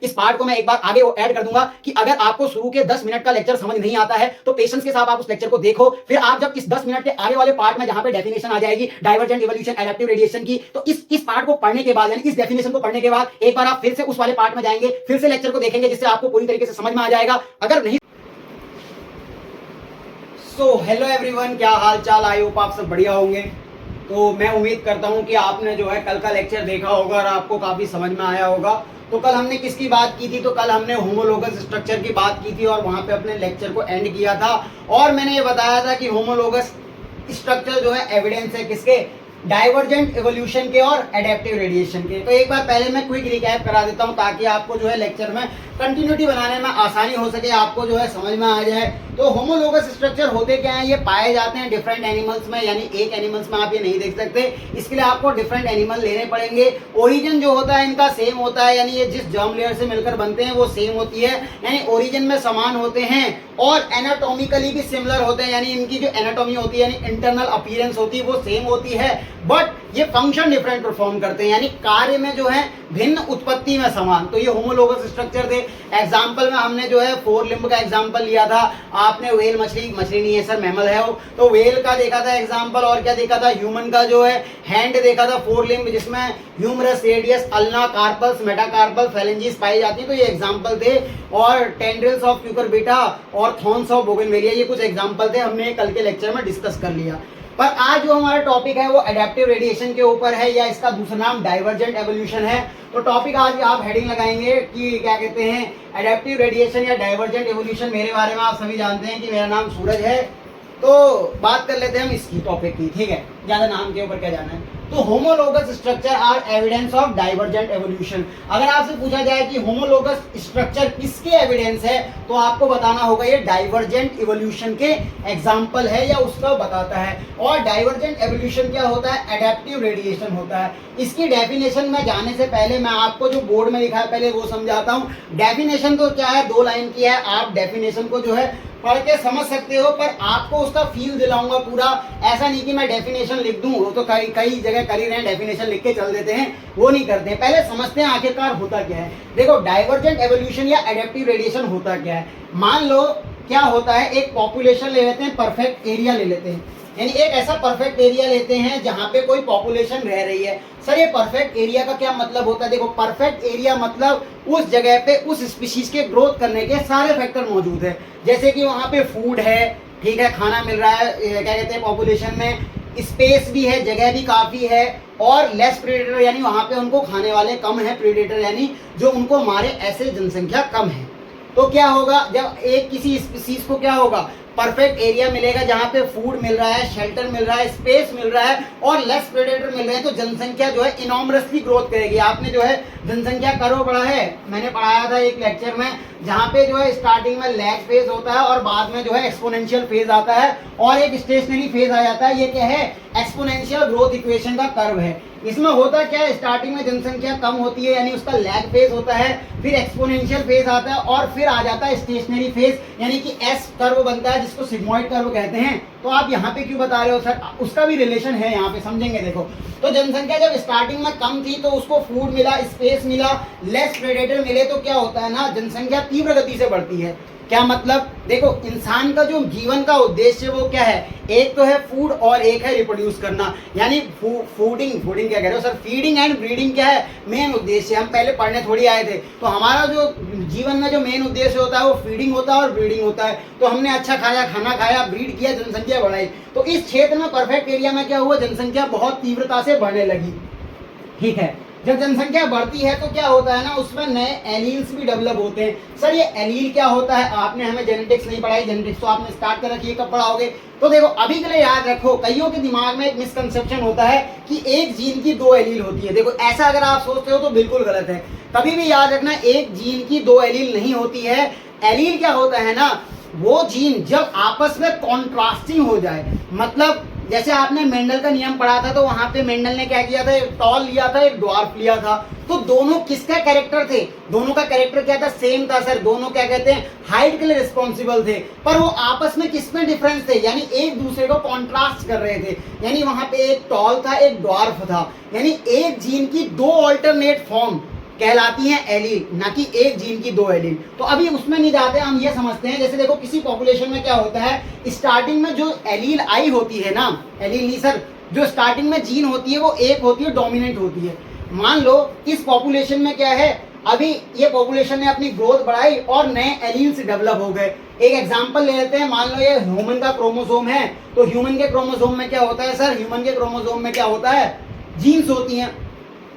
इस पार्ट को मैं एक बार आगे ऐड कर दूंगा कि अगर आपको शुरू के 10 मिनट का लेक्चर समझ नहीं आता है तो पेशेंस के साथ आप उस लेक्चर को देखो, फिर आप जब इस 10 मिनट के आगे वाले पार्ट में जहां पे डेफिनेशन आ जाएगी डाइवर्जेंट इवोल्यूशन एडेप्टिव रेडिएशन की, तो इस पार्ट को पढ़ने के बाद यानी इस डेफिनेशन को पढ़ने के बाद एक बार आप फिर से उस वाले पार्ट में जाएंगे, फिर से लेक्चर को देखेंगे, जिससे आपको पूरी तरीके से समझ में आ जाएगा। अगर नहीं हेलो एवरीवन, क्या हाल चाल, आई होप आप सब बढ़िया होंगे। तो मैं उम्मीद करता हूं कि आपने जो है कल का लेक्चर देखा होगा और आपको काफी समझ में आया होगा। तो कल हमने किसकी बात की थी? तो कल हमने होमोलोगस स्ट्रक्चर की बात की थी और वहां पे अपने लेक्चर को एंड किया था और मैंने ये बताया था कि होमोलोगस स्ट्रक्चर जो है एविडेंस है किसके? डाइवर्जेंट एवोल्यूशन के और एडेप्टिव रेडिएशन के। तो एक बार पहले मैं क्विक रिकैप करा देता हूं ताकि आपको जो है लेक्चर में कंटिन्यूटी बनाने में आसानी हो सके, आपको जो है समझ में आ जाए। तो होमोलोगस स्ट्रक्चर होते क्या हैं? ये पाए जाते हैं डिफरेंट एनिमल्स में, यानी एक एनिमल्स में आप ये नहीं देख सकते, इसके लिए आपको डिफरेंट एनिमल लेने पड़ेंगे। ओरिजिन जो होता है इनका सेम होता है, यानी ये जिस जर्म लेयर से मिलकर बनते हैं वो सेम होती है, यानी ओरिजिन में समान होते हैं और एनाटॉमिकली भी सिमिलर होते हैं, यानी इनकी जो एनाटॉमी होती है यानी इंटरनल अपीयरेंस होती है वो सेम होती है, बट ये फंक्शन डिफरेंट परफॉर्म करते हैं, यानी कार्य में जो है भिन्न, उत्पत्ति में समान। तो ये होमोलोगस स्ट्रक्चर थे। एग्जांपल में हमने जो है 4 लिम्ब का एग्जांपल लिया था। आपने व्हेल मछली नहीं है सर, मैमल है वो, तो व्हेल का देखा था एग्जांपल, और क्या देखा था? ह्यूमन का जो है हैंड देखा था 4 लिम्ब, जिसमें humerus, radius, ulna, carpals, metacarpal, phalanges पाई जाती है। तो ये एग्जांपल थे। और टेंड्रिल्स ऑफ क्यूकरबिटा और थॉर्न्स ऑफ बोगनवेलिया, ये कुछ एग्जांपल थे, हमने कल के लेक्चर में डिस्कस कर लिया। पर आज जो हमारा टॉपिक है वो एडेप्टिव रेडिएशन के ऊपर है, या इसका दूसरा नाम डाइवर्जेंट एवोल्यूशन है। तो टॉपिक आज आप हेडिंग लगाएंगे कि क्या कहते हैं, एडेप्टिव रेडिएशन या डाइवर्जेंट एवोल्यूशन। मेरे बारे में आप सभी जानते हैं कि मेरा नाम सूरज है। तो बात कर लेते हैं हम इसकी टॉपिक की, ठीक है, ज्यादा नाम के ऊपर क्या जाना है। तो homologous structure are evidence of divergent evolution. अगर आपसे पूछा जाए कि होमोलोगस स्ट्रक्चर किसके एविडेंस है, तो आपको बताना होगा ये डाइवर्जेंट एवोल्यूशन के एग्जांपल है या उसका बताता है। और डाइवर्जेंट एवोल्यूशन क्या होता है? एडेप्टिव रेडिएशन होता है। इसकी डेफिनेशन में जाने से पहले मैं आपको जो बोर्ड में लिखा है पहले वो समझाता हूँ। डेफिनेशन तो क्या है, 2 लाइन की है, आप डेफिनेशन को जो है पढ़ के समझ सकते हो, पर आपको उसका फील दिलाऊंगा पूरा। ऐसा नहीं कि मैं डेफिनेशन लिख दूं, वो तो कई जगह कर ही रहे हैं, डेफिनेशन लिख के चल देते हैं, वो नहीं करते हैं। पहले समझते हैं आखिरकार होता क्या है। देखो, डाइवर्जेंट एवोल्यूशन या एडेप्टिव रेडिएशन होता क्या है। मान लो क्या होता है, एक पॉपुलेशन ले लेते हैं, परफेक्ट एरिया ले लेते हैं, यानी एक ऐसा परफेक्ट एरिया लेते हैं जहां पे कोई पॉपुलेशन रह रही है। सर ये परफेक्ट एरिया का क्या मतलब होता है? देखो, परफेक्ट एरिया मतलब उस जगह पे उस स्पीशीज के ग्रोथ करने के सारे फैक्टर मौजूद है। जैसे कि वहां पे फूड है, ठीक है, खाना मिल रहा है, क्या कहते हैं, पॉपुलेशन में स्पेस भी है, जगह भी काफी है, और लेस प्रेडेटर, यानी वहां पे उनको खाने वाले कम है, प्रेडेटर यानी जो उनको मारे ऐसे जनसंख्या कम है। तो क्या होगा, जब एक किसी स्पीशीज को क्या होगा, परफेक्ट एरिया मिलेगा जहां पे फूड मिल रहा है, शेल्टर मिल रहा है, स्पेस मिल रहा है और लेस प्रेडेटर मिल रहे हैं, तो जनसंख्या जो है इनॉर्मसली ग्रोथ करेगी। आपने जो है जनसंख्या कर्व पढ़ा है, मैंने पढ़ाया था एक लेक्चर में, जहां पे जो है स्टार्टिंग में लैग फेज होता है और बाद में जो है एक्सपोनेंशियल फेज आता है और एक स्टेशनरी फेज आ जाता है। ये क्या है? एक्सपोनेंशियल ग्रोथ इक्वेशन का कर्व है। इसमें होता क्या है, स्टार्टिंग में जनसंख्या कम होती है यानी उसका लैग फेज होता है, फिर एक्सपोनेंशियल फेज आता है और फिर आ जाता है स्टेशनरी फेज, यानी कि एस कर्व बनता है जिसको सिग्मॉइड कर्व कहते हैं। तो आप यहाँ पे क्यों बता रहे हो सर? उसका भी रिलेशन है, यहाँ पे समझेंगे। देखो, तो जनसंख्या जब स्टार्टिंग में कम थी तो उसको फूड मिला, स्पेस मिला, लेस प्रेडेटर मिले, तो क्या होता है ना, जनसंख्या तीव्र गति से बढ़ती है। क्या मतलब? देखो, इंसान का जो जीवन का उद्देश्य वो क्या है? एक तो है फूड और एक है रिप्रोड्यूस करना, यानी फूडिंग क्या कह रहे हो सर? फीडिंग एंड ब्रीडिंग क्या है? मेन उद्देश्य। हम पहले पढ़ने थोड़ी आए थे, तो हमारा जो जीवन में जो मेन उद्देश्य होता है वो फीडिंग होता है और ब्रीडिंग होता है। तो हमने अच्छा खाया, खाना खाया, ब्रीड किया, जनसंख्या बढ़ाई। तो इस क्षेत्र में परफेक्ट एरिया में क्या हुआ, जनसंख्या बहुत तीव्रता से बढ़ने लगी, ठीक है। जब जनसंख्या बढ़ती है तो क्या होता है ना, उसमें नए एलील्स भी डेवलप होते हैं। सर ये एलील क्या होता है? आपने हमें जेनेटिक्स नहीं पढ़ाई, जेनेटिक्स तो आपने स्टार्ट कर रखी है, कब पढ़ाओगे? तो देखो, अभी के लिए याद रखो, कईयों के दिमाग में एक मिसकंसेप्शन होता है कि एक जीन की 2 एलील होती है। देखो, ऐसा अगर आप सोचते हो तो बिल्कुल गलत है। कभी भी याद रखना, एक जीन की 2 एलील नहीं होती है। एलील क्या होता है ना, वो जीन जब आपस में कॉन्ट्रास्टिंग हो जाए, मतलब जैसे आपने मेंडल का नियम पढ़ा था, तो वहां पे मेंडल ने क्या किया था, एक टॉल लिया था, एक ड्वार्फ लिया था। तो दोनों किसका कैरेक्टर थे? दोनों का कैरेक्टर क्या था? सेम था सर। दोनों क्या कहते हैं, हाइट के लिए रिस्पॉन्सिबल थे, पर वो आपस में किसमें डिफरेंस थे, यानी एक दूसरे को कॉन्ट्रास्ट कर रहे थे। यानी वहां पे एक टॉल था, एक ड्वार्फ था, यानी एक जीन की 2 ऑल्टरनेट फॉर्म कहलाती हैं एलील, ना कि एक जीन की 2 एलील। तो अभी उसमें नहीं जाते, हम ये समझते हैं जैसे देखो किसी पॉपुलेशन में क्या होता है, स्टार्टिंग में जो एलील आई होती है ना, एलील नहीं सर, जो स्टार्टिंग में जीन होती है वो एक होती है, डोमिनेंट होती है। मान लो इस पॉपुलेशन में क्या है, अभी ये पॉपुलेशन ने अपनी ग्रोथ बढ़ाई और नए एलील्स डेवलप हो गए। एक एग्जांपल ले लेते हैं, मान लो ये ह्यूमन का क्रोमोसोम है, तो ह्यूमन के क्रोमोसोम में क्या होता है सर, ह्यूमन के क्रोमोसोम में क्या होता है, जीन्स होती हैं।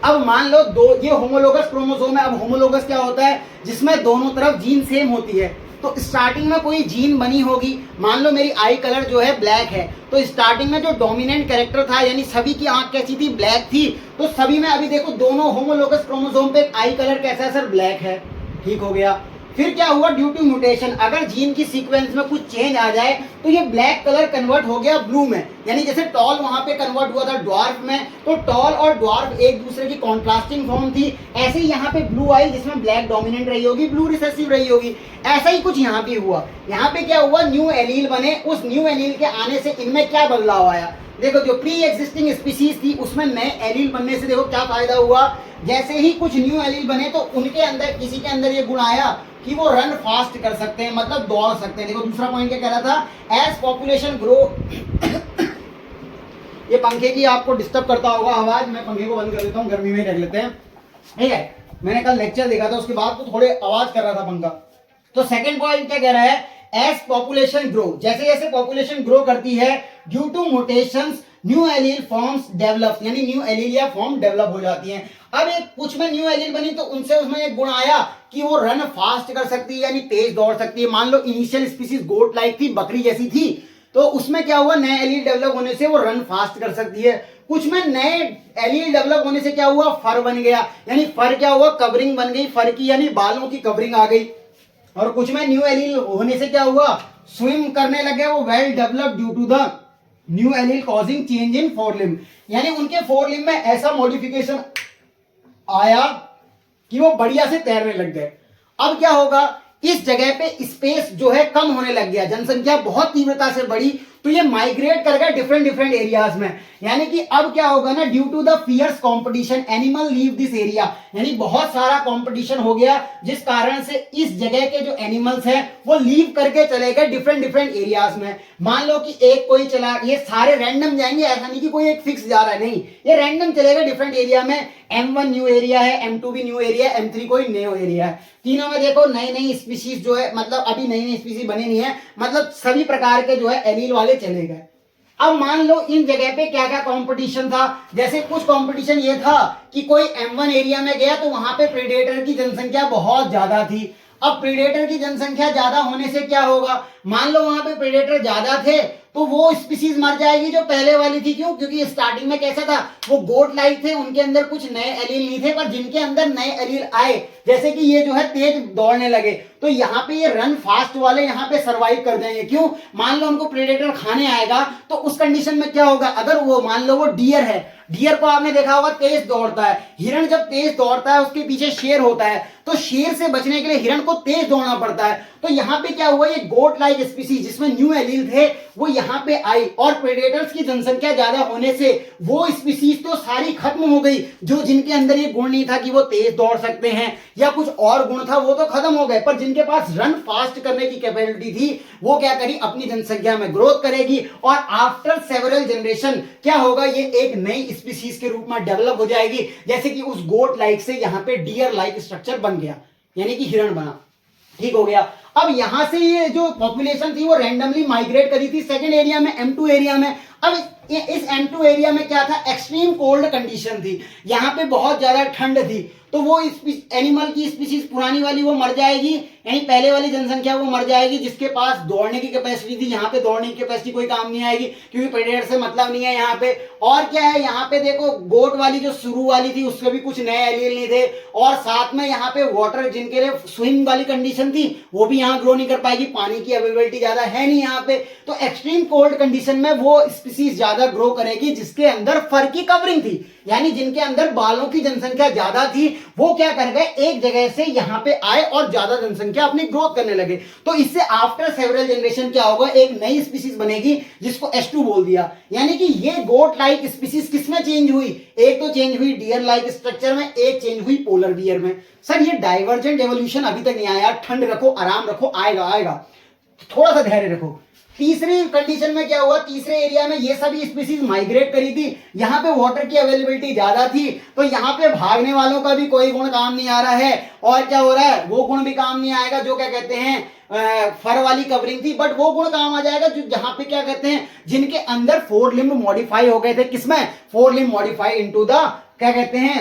अब मान लो दो, ये होमोलोगस क्रोमोसोम है। अब होमोलोगस क्या होता है, जिसमें दोनों तरफ जीन सेम होती है। तो स्टार्टिंग में कोई जीन बनी होगी, मान लो मेरी आई कलर जो है ब्लैक है, तो स्टार्टिंग में जो डोमिनेंट कैरेक्टर था, यानी सभी की आंख कैसी थी, ब्लैक थी, तो सभी में अभी देखो दोनों होमोलोगस क्रोमोसोम पे आई कलर कैसा है सर, ब्लैक है। ठीक हो गया। फिर क्या हुआ, ड्यू टू म्यूटेशन, अगर जीन की सीक्वेंस में कुछ चेंज आ जाए तो ये ब्लैक कलर कन्वर्ट हो गया ब्लू में, यानी जैसे टॉल वहां पे कन्वर्ट हुआ था ड्वार्फ में, तो टॉल और ड्वार्फ एक दूसरे की कॉन्ट्रास्टिंग फॉर्म थी। ऐसे ही यहाँ पे ब्लू आई, जिसमें ब्लैक डोमिनेंट रही होगी, ब्लू रिसेसिव रही होगी। ऐसा ही कुछ यहाँ पे हुआ। यहाँ पे क्या हुआ, न्यू एलील बने। उस न्यू एलील के आने से इनमें क्या बदलाव आया, देखो जो प्री एग्जिस्टिंग स्पीसीज थी उसमें नए एलील बनने से देखो क्या फायदा हुआ, जैसे ही कुछ न्यू एलील बने तो उनके अंदर, किसी के अंदर ये गुण आया कि वो रन फास्ट कर सकते हैं, मतलब दौड़ सकते हैं। देखो दूसरा पॉइंट क्या कह रहा था, एज पॉपुलेशन ग्रो ये पंखे की आपको डिस्टर्ब करता होगा आवाज, मैं पंखे को बंद कर देता हूँ, गर्मी में रख लेते हैं। ठीक है, मैंने कल लेक्चर देखा था, उसके बाद तो थोड़े आवाज कर रहा था पंखा। तो सेकंड पॉइंट क्या कह रहा है, एज पॉपुलेशन ग्रो, जैसे जैसे पॉपुलेशन ग्रो करती है, due to mutations new allele forms develop, यानी न्यू एलील या फॉर्म डेवलप हो जाती हैं। अब एक कुछ में न्यू एलील बनी तो उनसे उसमें एक गुण आया कि वो रन फास्ट कर सकती है, यानी तेज दौड़ सकती है। मान लो इनिशियल स्पीसीज गोट लाइक थी, बकरी जैसी थी, तो उसमें क्या हुआ, नए एलील डेवलप होने से वो रन फास्ट कर सकती है। कुछ में नए एलील डेवलप होने से क्या हुआ, फर बन गया, यानी फर क्या हुआ, कवरिंग बन गई फर की, यानी बालों की कवरिंग आ गई। और कुछ में न्यू एलील होने से क्या हुआ, स्विम करने लगे, वो well develop due to the new allele causing change in forelimb, यानी उनके फोरलिम में ऐसा मॉडिफिकेशन आया कि वो बढ़िया से तैरने लग गए। अब क्या होगा, इस जगह पे स्पेस जो है कम होने लग गया, जनसंख्या बहुत तीव्रता से बढ़ी, तो ये माइग्रेट कर गए डिफरेंट डिफरेंट एरियाज में। यानी कि अब क्या होगा ना, due to the fierce competition animal leave this area, यानी बहुत सारा कंपटीशन हो गया, जिस कारण से इस जगह के जो एनिमल्स हैं वो लीव करके चले गए डिफरेंट डिफरेंट एरियाज में। मान लो कि एक कोई चला, ये सारे रैंडम जाएंगे, ऐसा नहीं कि कोई एक फिक्स जा रहा है, नहीं, ये रैंडम चलेगा डिफरेंट एरिया में। M1 न्यू एरिया है, M2 भी न्यू एरिया है, M3 कोई न्यू एरिया है। तीनों में देखो नई नई स्पीशीज जो है, मतलब अभी नई नई स्पीशीज बनी नहीं है, मतलब सभी प्रकार के जो है एलील वाले चले गए। अब मान लो इन जगह पे क्या क्या कंपटीशन था, जैसे कुछ कंपटीशन ये था कि कोई M1 एरिया में गया तो वहां पे प्रेडेटर की जनसंख्या बहुत ज्यादा थी। अब प्रेडेटर की जनसंख्या ज्यादा होने से क्या होगा, मान लो वहां पे प्रेडेटर ज्यादा थे तो वो स्पीसीज मर जाएगी जो पहले वाली थी। क्यों, क्योंकि स्टार्टिंग में कैसा था, वो गोट लाइक थे, उनके अंदर कुछ नए एलील नहीं थे, पर जिनके अंदर नए एलील आए, जैसे कि ये जो है तेज दौड़ने लगे, तो यहाँ पे ये रन फास्ट वाले यहाँ पे सरवाइव कर जाएंगे। क्यों, मान लो उनको प्रेडेटर खाने आएगा तो उस कंडीशन में क्या होगा, अगर वो मान लो वो डियर है, डियर को आपने देखा होगा तेज दौड़ता है, हिरण जब तेज दौड़ता है उसके पीछे शेर होता है, तो शेर से बचने के लिए हिरण को तेज दौड़ना पड़ता है। तो यहाँ पे क्या हुआ, ये गोट लाइक स्पीसीज जिसमें न्यू एलील थे वो यहाँ पे आई, और प्रेडेटर्स की जनसंख्या ज्यादा होने से वो स्पीसीज तो सारी खत्म हो गई, जो जिनके अंदर ये गुण नहीं था कि वो तेज दौड़ सकते हैं या कुछ और गुण था वो तो खत्म हो गए, पर जिनके पास रन फास्ट करने की कैपेबिलिटी थी वो क्या करी, अपनी जनसंख्या में ग्रोथ करेगी, और आफ्टर सेवरल जनरेशन क्या होगा, ये एक नई स्पीसीज के रूप में डेवलप हो जाएगी। जैसे कि उस गोट लाइक से यहाँ पे डियर लाइक स्ट्रक्चर बन गया, यानी कि हिरण बना। ठीक हो गया। अब यहां से ये जो पॉपुलेशन थी वो रैंडमली माइग्रेट करी थी सेकंड एरिया में, M2 एरिया में। अब इस M2 एरिया में क्या था, एक्सट्रीम कोल्ड कंडीशन थी, यहाँ पे बहुत ज्यादा ठंड थी, तो वो एनिमल की स्पीसीज पुरानी वाली वो मर जाएगी, यानी पहले वाली जनसंख्या वो मर जाएगी, जिसके पास दौड़ने की कैपेसिटी थी, यहाँ पे दौड़ने की कैपेसिटी कोई काम नहीं आएगी क्योंकि प्रेडेटर से मतलब नहीं है यहाँ पे। और क्या है, यहाँ पे देखो गोट वाली जो शुरू वाली थी उसके भी कुछ नए एलील नहीं थे, और साथ में यहाँ पे वाटर जिनके लिए स्विम वाली कंडीशन थी वो भी यहाँ ग्रो नहीं कर पाएगी, पानी की अवेलेबिलिटी ज्यादा है नहीं यहाँ पे। तो एक्सट्रीम कोल्ड कंडीशन में वो स्पीसीज ज्यादा ज्यादा ग्रो करेगी जिसके अंदर फर की कवरिंग थी, यानी जिनके अंदर बालों की जनसंख्या ज्यादा थी वो क्या कर गए, एक जगह से यहां पे आए और ज्यादा जनसंख्या अपनी ग्रोथ करने लगे। तो इससे आफ्टर सेवरल जनरेशन क्या होगा, एक नई स्पीसीज बनेगी जिसको S2 बोल दिया। यानी कि ये गोट लाइक स्पीसीज किसमें चेंज हुई, एक तो चेंज हुई डियर लाइक स्ट्रक्चर में, एक चेंज हुई पोलर बियर में। सर ये डाइवर्जेंट एवोल्यूशन अभी तक नहीं आया, ठंड रखो, आराम रखो, आएगा आएगा, थोड़ा सा धैर्य रखो। तीसरी कंडीशन में क्या हुआ, तीसरे एरिया में ये सभी स्पीसीज माइग्रेट करी थी, यहां पे वाटर की अवेलेबिलिटी ज्यादा थी, तो यहां पे भागने वालों का भी कोई गुण काम नहीं आ रहा है, और क्या हो रहा है, वो गुण भी काम नहीं आएगा जो क्या कहते हैं फर वाली कवरिंग थी, बट वो गुण काम आ जाएगा जो जहां पे क्या कहते हैं जिनके अंदर 4 लिम्ब मॉडिफाई हो गए थे, किसमें 4 लिम्ब मॉडिफाई इनटू द क्या कहते हैं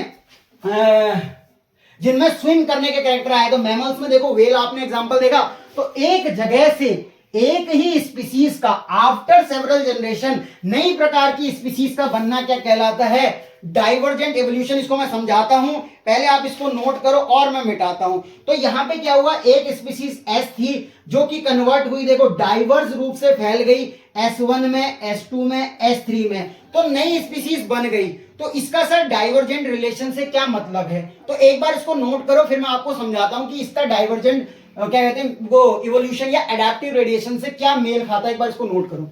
जिनमें स्विम करने के कैरेक्टर आए। तो मैमल्स में देखो, वेल आपने एग्जांपल देखा, तो एक जगह से एक ही स्पीसीज का आफ्टर सेवरल जनरेशन नई प्रकार की स्पीसीज का बनना क्या कहलाता है, डाइवर्जेंट एवोल्यूशन। इसको मैं समझाता हूं, पहले आप इसको नोट करो और मैं मिटाता हूं। तो यहां पे क्या हुआ, एक स्पीसीज S थी जो कि कन्वर्ट हुई, देखो डाइवर्स रूप से फैल गई S1 में, S2 में, S3 में, तो नई स्पीसीज बन गई। तो इसका सर डाइवर्जेंट रिलेशन से क्या मतलब है, तो एक बार इसको नोट करो, फिर मैं आपको समझाता हूं कि इसका डाइवर्जेंट क्या कहते हैं वो इवोल्यूशन या एडेप्टिव रेडिएशन से क्या मेल खाता है, एक बार इसको नोट करो।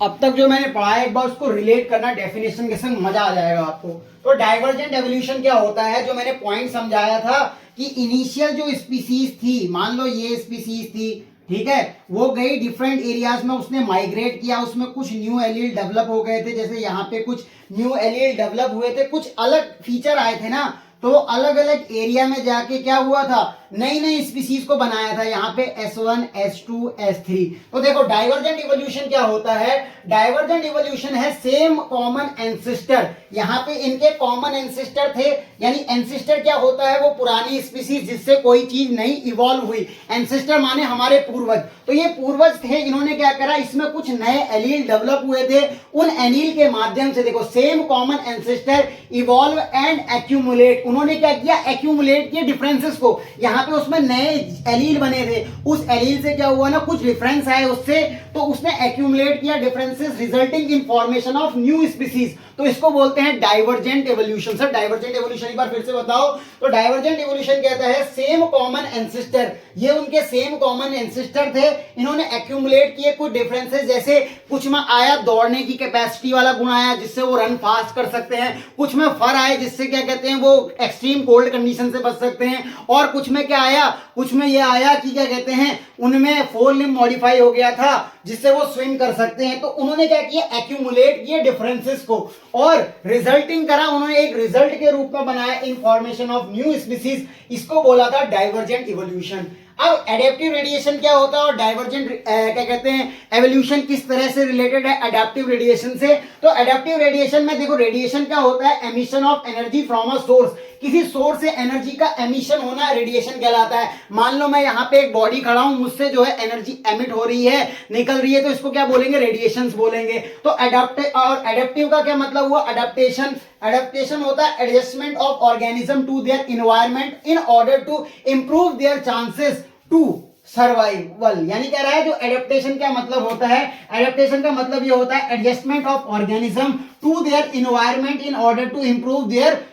अब तक जो मैंने पढ़ा है एक बार उसको रिलेट करना डेफिनेशन के संग, मजा आ जाएगा आपको। तो डाइवर्जेंट एवोल्यूशन क्या होता है, जो मैंने पॉइंट समझाया था कि इनिशियल जो स्पीसीज थी, मान लो ये स्पीसीज थी, ठीक है, वो गई डिफरेंट एरियाज में, उसने माइग्रेट किया, उसमें कुछ न्यू एलील डेवलप हो गए थे, जैसे यहाँ पे कुछ न्यू एलील डेवलप हुए थे, कुछ अलग फीचर आए थे ना, तो अलग अलग एरिया में जाके क्या हुआ था, नई नई स्पीसीज को बनाया था, यहाँ पे S1, S2, S3। तो देखो डाइवर्जेंट इवोल्यूशन क्या होता है, डाइवर्जेंट इवोल्यूशन है सेम कॉमन एंसेस्टर, यहाँ पे इनके कॉमन एंसेस्टर थे, यानी एंसेस्टर क्या होता है, वो पुरानी स्पीसीज जिससे कोई चीज नहीं इवॉल्व हुई, एंसेस्टर माने हमारे पूर्वज, तो ये पूर्वज थे, इन्होंने क्या करा, इसमें कुछ नए एलील डेवलप हुए थे, उन एलील के माध्यम से देखो same common ancestor evolve and accumulate, उन्होंने क्या किया, एक्यूमुलेट किया डिफरेंसेस को, यहाँ पे उसमें नए एलील बने थे, उस एलील से क्या हुआ ना, कुछ डिफरेंस आए उससे, तो उसने एक्यूमुलेट किया differences resulting in formation of new species, तो इसको बोलते हैं divergent evolution. Sir divergent evolution एक बार फिर से बताओ, तो डाइवर्जेंट एवोल्यूशन कहता है सेम कॉमन एंसेस्टर, ये उनके सेम कॉमन एंसेस्टर थे, इन्होंने एक्यूमुलेट किए कुछ डिफरेंसेस, जैसे कुछ में आया दौड़ने की कैपेसिटी वाला गुण आया जिससे वो रन फास्ट कर सकते हैं, कुछ में फर आए जिससे क्या कहते हैं वो एक्सट्रीम कोल्ड कंडीशन से बच सकते हैं, और कुछ में क्या आया, कुछ में ये आया कि क्या कहते हैं उनमें 4 लिम्ब मॉडिफाई हो गया था जिससे वो स्विम कर सकते हैं। तो उन्होंने क्या किया, एक्यूमुलेट किए डिफरेंसेस को और रिजल्टिंग करा, उन्होंने एक रिजल्ट के रूप में बनाया in formation of new species, इसको बोला था डाइवर्जेंट इवोल्यूशन। अब एडेप्टिव रेडिएशन क्या होता है और डाइवर्जेंट क्या कहते हैं एवोल्यूशन किस तरह से रिलेटेड है एडेप्टिव रेडिएशन से, तो एडेप्टिव रेडिएशन में देखो रेडिएशन क्या होता है, emission of energy from a source, किसी सोर्स से एनर्जी का एमिशन होना रेडिएशन कहलाता है। मान लो मैं यहाँ पे एक बॉडी खड़ा हूं, मुझसे जो है एनर्जी एमिट हो रही है, निकल रही है, तो इसको क्या बोलेंगे, रेडिएशंस बोलेंगे। तो एडेप्टिव का क्या मतलब हुआ, अडेप्टेशन, एडेप्टेशन होता है adjustment of organism to their environment in order to improve their chances to survival. यानी कह रहा है जो एडेप्टेशन का मतलब होता है, एडेप्टेशन का मतलब ये होता है adjustment of organism to their environment in order to improve their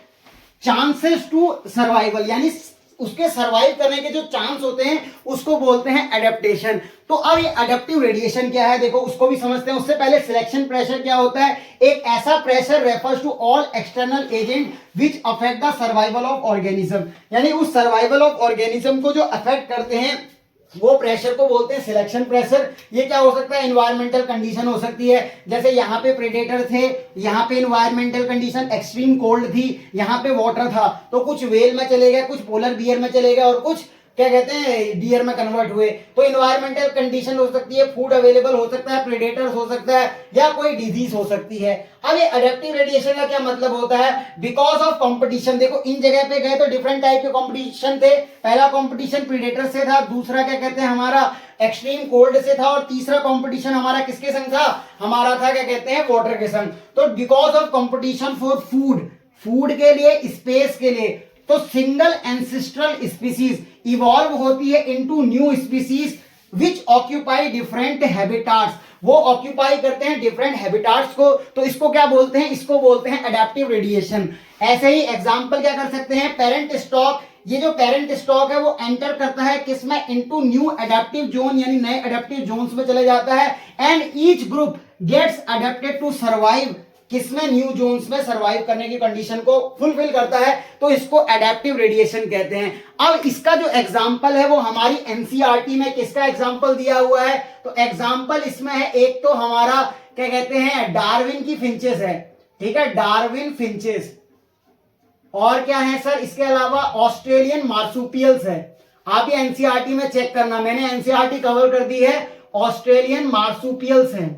chances to survival, यानी उसके सर्वाइव करने के जो चांस होते हैं उसको बोलते हैं एडेप्टेशन। तो अब ये एडेप्टिव रेडिएशन क्या है देखो उसको भी समझते हैं, उससे पहले सिलेक्शन प्रेशर क्या होता है, एक ऐसा pressure refers to all external agent which affect the survival of organism, यानी उस सर्वाइवल ऑफ ऑर्गेनिज्म को जो अफेक्ट करते हैं वो प्रेशर को बोलते हैं सिलेक्शन प्रेशर। ये क्या हो सकता है, एनवायरमेंटल कंडीशन हो सकती है, जैसे यहाँ पे प्रेडेटर थे, यहाँ पे एनवायरमेंटल कंडीशन एक्सट्रीम कोल्ड थी, यहाँ पे वाटर था, तो कुछ वेल में चले गए, कुछ पोलर बियर में चले गए और कुछ क्या कहते हैं डियर में कन्वर्ट हुए। तो एनवायरमेंटल कंडीशन हो सकती है, फूड अवेलेबल हो सकता है, प्रेडेटर्स हो सकता है, या कोई डिजीज हो सकती है। अब ये एडेप्टिव रेडिएशन का क्या मतलब होता है, बिकॉज ऑफ कंपटीशन, देखो इन जगह पे गए तो डिफरेंट टाइप के कंपटीशन थे, पहला कंपटीशन प्रेडेटर से था, दूसरा क्या कहते हैं हमारा एक्सट्रीम कोल्ड से था, और तीसरा कंपटीशन हमारा किसके संग था, हमारा था क्या कहते हैं वाटर के संग। तो because of competition for food, food के लिए, स्पेस के लिए, तो सिंगल एंसेस्ट्रल स्पीसीज इवॉल्व होती है into new species which occupy different habitats, वो ऑक्यूपाई करते हैं डिफरेंट हैबिटाट्स को, तो इसको क्या बोलते हैं, इसको बोलते हैं एडेप्टिव रेडिएशन। ऐसे ही एग्जांपल क्या कर सकते हैं, पेरेंट स्टॉक, ये जो पेरेंट स्टॉक है वो एंटर करता है किसमें, इनटू न्यू एडेप्टिव जोन, यानी नए एडेप्टिव जोन्स में चले जाता है, and each group gets adapted to survive, किसमें, न्यू जोन्स में सर्वाइव करने की कंडीशन को फुलफिल करता है, तो इसको एडेप्टिव रेडिएशन कहते हैं। अब इसका जो एग्जांपल है वो हमारी एनसीईआरटी में किसका एग्जांपल दिया हुआ है, तो एग्जांपल इसमें है एक तो हमारा क्या कहते हैं, डार्विन की फिंचेस है, ठीक है, डार्विन फिंचेस, और क्या है सर, इसके अलावा ऑस्ट्रेलियन मार्सुपियल्स है। आप ये एनसीईआरटी में चेक करना, मैंने एनसीईआरटी कवर कर दी है, ऑस्ट्रेलियन मार्सुपियल्स हैं,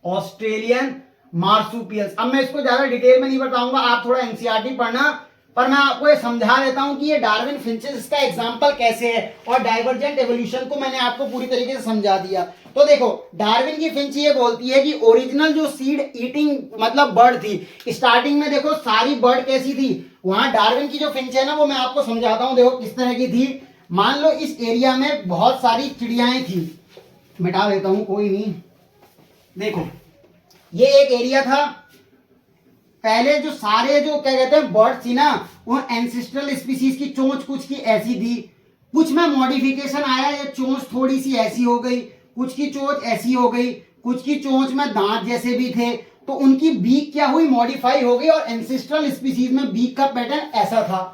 ऑस्ट्रेलियन मार्सुपियल्स। अब मैं इसको ज्यादा डिटेल में नहीं बताऊंगा, आप थोड़ा एनसीईआरटी पढ़ना, पर मैं आपको ये समझा देता हूं कि ये डार्विन फिंचेस का एग्जांपल कैसे है, और डाइवर्जेंट एवोल्यूशन को मैंने आपको पूरी तरीके से समझा दिया। तो देखो, डार्विन की फिंच ये बोलती है कि ओरिजिनल जो सीड ईटिंग मतलब बर्ड थी, स्टार्टिंग में देखो सारी बर्ड कैसी थी, वहां डार्विन की जो फिंच है ना वो मैं आपको समझाता हूं, देखो किस तरह की थी। मान लो इस एरिया में बहुत सारी चिड़ियाएं थी, मिटा देता हूं कोई नहीं, देखो ये एक एरिया था, पहले जो सारे जो क्या कहते हैं बर्ड्स थी ना, वो एंसेस्ट्रल स्पीसीज की चोंच कुछ की ऐसी थी, कुछ में मॉडिफिकेशन आया, ये चोंच थोड़ी सी ऐसी हो गई, कुछ की चोंच ऐसी हो गई, कुछ की चोंच में दांत जैसे भी थे, तो उनकी बीक क्या हुई, मॉडिफाई हो गई, और एंसेस्ट्रल स्पीसीज में बीक का पैटर्न ऐसा था।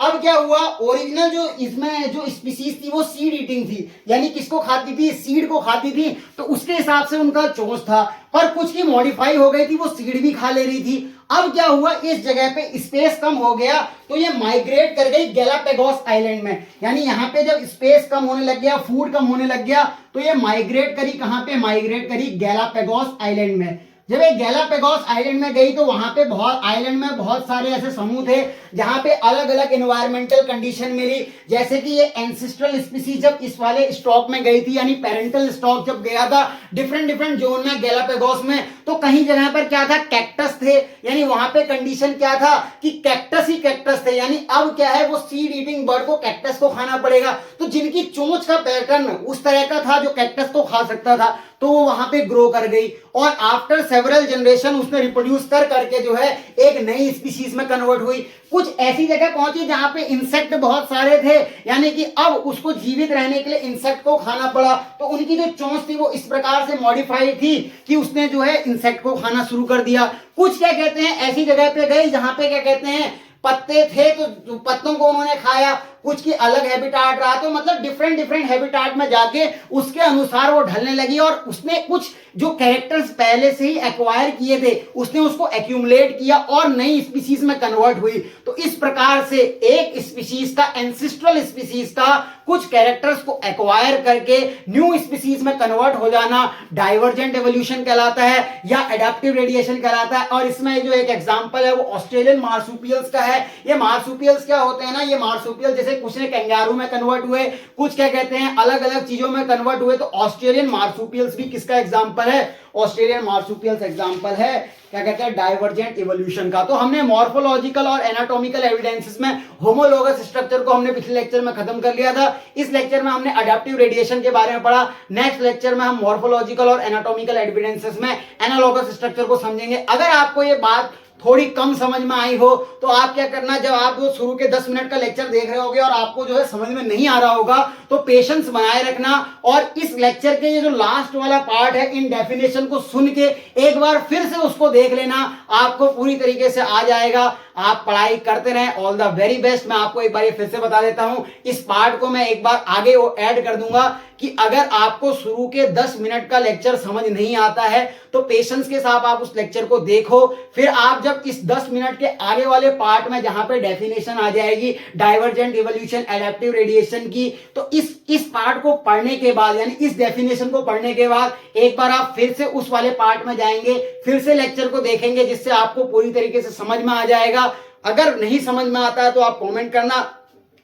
अब क्या हुआ, ओरिजिनल जो इसमें जो स्पीसीज थी वो सीड ईटिंग थी, यानी किसको खाती थी, सीड को खाती थी, तो उसके हिसाब से उनका चोंच था, पर कुछ की मॉडिफाई हो गई थी, वो सीड भी खा ले रही थी। अब क्या हुआ, इस जगह पे स्पेस कम हो गया, तो ये माइग्रेट कर गई गैलापागोस आइलैंड में, यानी यहाँ पे जब स्पेस कम होने लग गया, फूड कम होने लग गया, तो ये माइग्रेट करी कहाँ पे, माइग्रेट करी गैलापागोस आइलैंड में। जब ये गैलापागोस आइलैंड में गई तो वहां पे बहुत आइलैंड में बहुत सारे ऐसे समूह थे जहां पे अलग अलग एनवायरमेंटल कंडीशन मिली, जैसे कि ये एंसेस्ट्रल स्पीसीज जब इस वाले स्टॉक में गई थी, यानी पेरेंटल स्टॉक जब गया था डिफरेंट डिफरेंट जोन में गैलापागोस में, तो कहीं जगह पर क्या था, कैक्टस थे, यानी वहां पे कंडीशन क्या था कि कैक्टस ही कैक्टस थे, यानी अब क्या है, वो सीड ईटिंग बर्ड को कैक्टस को खाना पड़ेगा, तो जिनकी चोंच का पैटर्न उस तरह का था जो कैक्टस को खा सकता था, तो वो वहां पे ग्रो कर गई, और आफ्टर सेवरल जनरेशन उसने रिप्रोड्यूस कर करके जो है एक नई स्पीशीज में कन्वर्ट हुई। कुछ ऐसी जगह पहुंची जहां पे इंसेक्ट बहुत सारे थे, यानी कि अब उसको जीवित रहने के लिए इंसेक्ट को खाना पड़ा, तो उनकी जो चोंच थी वो इस प्रकार से मॉडिफाई थी कि उसने जो है इंसेक्ट को खाना शुरू कर दिया। कुछ क्या कहते हैं, ऐसी जगह पे गई जहां पे क्या कहते हैं पत्ते थे, तो पत्तों को उन्होंने खाया, कुछ की अलग हैबिटाट रहा, तो मतलब डिफरेंट डिफरेंट हैबिटाट में जाके उसके अनुसार वो ढलने लगी, और उसने कुछ जो कैरेक्टर्स पहले से ही एक्वायर किए थे उसने उसको एक्यूमुलेट किया और नई स्पीसीज में कन्वर्ट हुई। तो इस प्रकार से एक स्पीसीज का, एंसेस्ट्रल स्पीसीज का कुछ कैरेक्टर्स को एक्वायर करके न्यू स्पीसीज में कन्वर्ट हो जाना डाइवर्जेंट एवोल्यूशन कहलाता है या एडाप्टिव रेडिएशन कहलाता है। और इसमें जो एक एग्जांपल है वो ऑस्ट्रेलियन मार्सुपियल्स का है। ये मार्सुपियल्स क्या होते हैं ना, ये मार्सुपियल जैसे कुछ ने कैंगारू में कन्वर्ट हुए, कुछ क्या कहते हैं अलग अलग चीजों में कन्वर्ट हुए, तो ऑस्ट्रेलियन मार्सुपियल्स भी किसका एग्जांपल है, ऑस्ट्रेलियन मार्सुपियल्स एग्जांपल है क्या कहते हैं डाइवर्जेंट इवोल्यूशन का। तो हमने मॉर्फोलॉजिकल और एनाटॉमिकल एविडेंसेस में होमोलोगस स्ट्रक्चर को हमने पिछले लेक्चर में खत्म कर लिया था। इस लेक्चर में हमने अडैप्टिव रेडिएशन के बारे में पढ़ा। नेक्स्ट लेक्चर में हम मॉर्फोलॉजिकल और एनाटॉमिकल एविडेंसेस में एनालॉगस स्ट्रक्चर को समझेंगे। अगर आपको ये बात थोड़ी कम समझ में आई हो तो आप क्या करना, जब आप वो शुरू के 10 मिनट का लेक्चर देख रहे होगे और आपको जो है समझ में नहीं आ रहा होगा तो पेशेंस बनाए रखना, और इस लेक्चर के ये जो लास्ट वाला पार्ट है इन डेफिनेशन को सुन के एक बार फिर से उसको देख लेना, आपको पूरी तरीके से आ जाएगा। आप पढ़ाई करते रहें, ऑल द वेरी बेस्ट। मैं आपको एक बार ये फिर से बता देता हूं, इस पार्ट को मैं एक बार आगे वो ऐड कर दूंगा कि अगर आपको शुरू के 10 मिनट का लेक्चर समझ नहीं आता है तो पेशेंस के साथ आप उस लेक्चर को देखो, फिर आप जब इस 10 मिनट के आगे वाले पार्ट में जहां पे डेफिनेशन आ जाएगी डाइवर्जेंट इवोल्यूशन एडेप्टिव रेडिएशन की, तो इस पार्ट को पढ़ने के बाद यानी इस डेफिनेशन को पढ़ने के बाद एक बार आप फिर से उस वाले पार्ट में जाएंगे, फिर से लेक्चर को देखेंगे, जिससे आपको पूरी तरीके से समझ में आ जाएगा। अगर नहीं समझ में आता है तो आप कमेंट करना,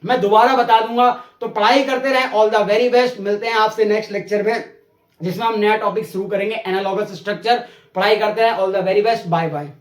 मैं दोबारा बता दूंगा। तो पढ़ाई करते रहें, ऑल द वेरी बेस्ट। मिलते हैं आपसे नेक्स्ट लेक्चर में जिसमें हम नया टॉपिक शुरू करेंगे एनालॉगस स्ट्रक्चर। पढ़ाई करते रहें, all the very best, bye bye.